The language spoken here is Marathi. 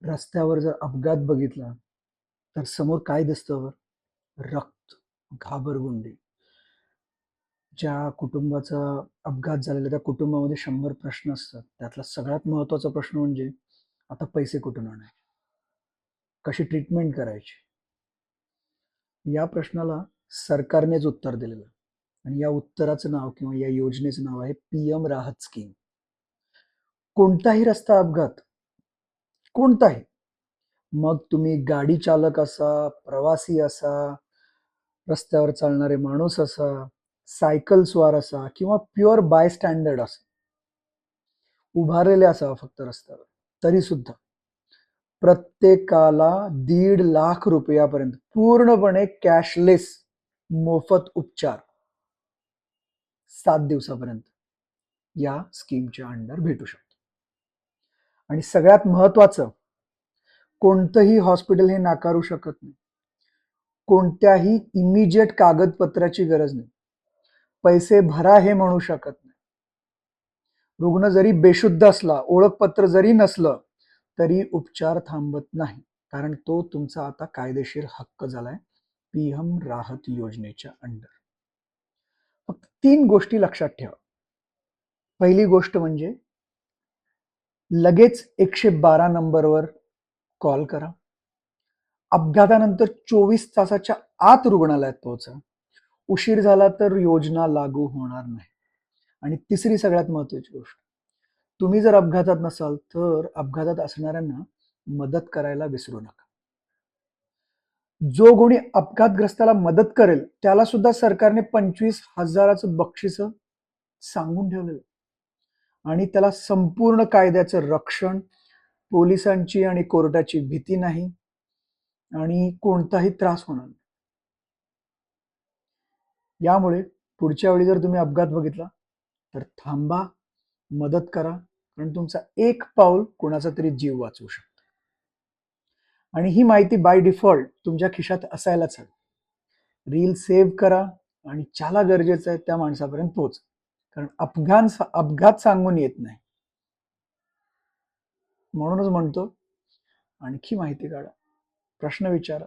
रस्त्यावर जर अपघात बघितला तर समोर काय दिसतं वर? रक्त, घाबरगुंडी. ज्या कुटुंबाचा अपघात झालेला त्या कुटुंबामध्ये 100 प्रश्न असतात. त्यातला सगळ्यात महत्त्वाचा प्रश्न म्हणजे आता पैसे कुठून आणायचे? कशी ट्रीटमेंट करायची? या प्रश्नाला सरकारनेच उत्तर दिलेलं आणि या उत्तराचं नाव किंवा या योजनेचं नाव आहे पीएम राहत स्कीम. कोणताही रस्ता अपघात, कोणताही, मग तुम्ही गाडी चालक असा, प्रवासी असा, रस्त्यावर चालणारे माणूस असा, सायकल स्वार असा किंवा प्युअर बाय स्टँडर्ड असा, उभारलेले असावा फक्त रस्त्यावर, तरी सुद्धा प्रत्येकाला 1.5 लाख रुपयापर्यंत पूर्णपणे कॅशलेस मोफत उपचार 7 दिवसापर्यंत या स्कीमच्या अंडर भेटू शकतो. आणि सगळ्यात महत्वाचं, कोणतंही हॉस्पिटल हे नाकारू शकत नाही. कोणत्याही इमिजिएट कागदपत्राची गरज नाही. पैसे भरा हे म्हणू शकत नाही. रुग्ण जरी बेशुद्ध असला, ओळखपत्र जरी नसलं, तरी उपचार थांबत नाही, कारण तो तुमचा आता कायदेशीर हक्क झालाय पीएम राहत योजनेच्या अंडर. फक्त 3 गोष्टी लक्षात ठेवा. पहिली गोष्ट म्हणजे लगेच 112 नंबरवर कॉल करा. अपघातानंतर 24 तासाच्या आत रुग्णालयात पोहोचा. उशीर झाला तर योजना लागू होणार नाही. आणि तिसरी सगळ्यात महत्वाची गोष्ट, तुम्ही जर अपघातात नसाल तर अपघातात असणाऱ्यांना मदत करायला विसरू नका. जो कोणी अपघातग्रस्ताला मदत करेल त्याला सुद्धा सरकारने 25,000चं बक्षीस सांगून ठेवलेलं आणि त्याला संपूर्ण कायद्याचं रक्षण, पोलिसांची आणि कोर्टाची भीती नाही आणि कोणताही त्रास होणार नाही. यामुळे पुढच्या वेळी जर तुम्ही अपघात बघितला तर थांबा, मदत करा, कारण तुमचा एक पाऊल कोणाचा तरी जीव वाचवू शकतो. आणि ही माहिती बाय डिफॉल्ट तुमच्या खिशात असायलाच हवी. रील सेव्ह करा आणि ज्याला गरजेचं आहे त्या माणसापर्यंत पोहोच, कारण अपघात सांगून येत नाही. म्हणूनच म्हणतो, आणखी माहिती काढा, प्रश्न विचारा,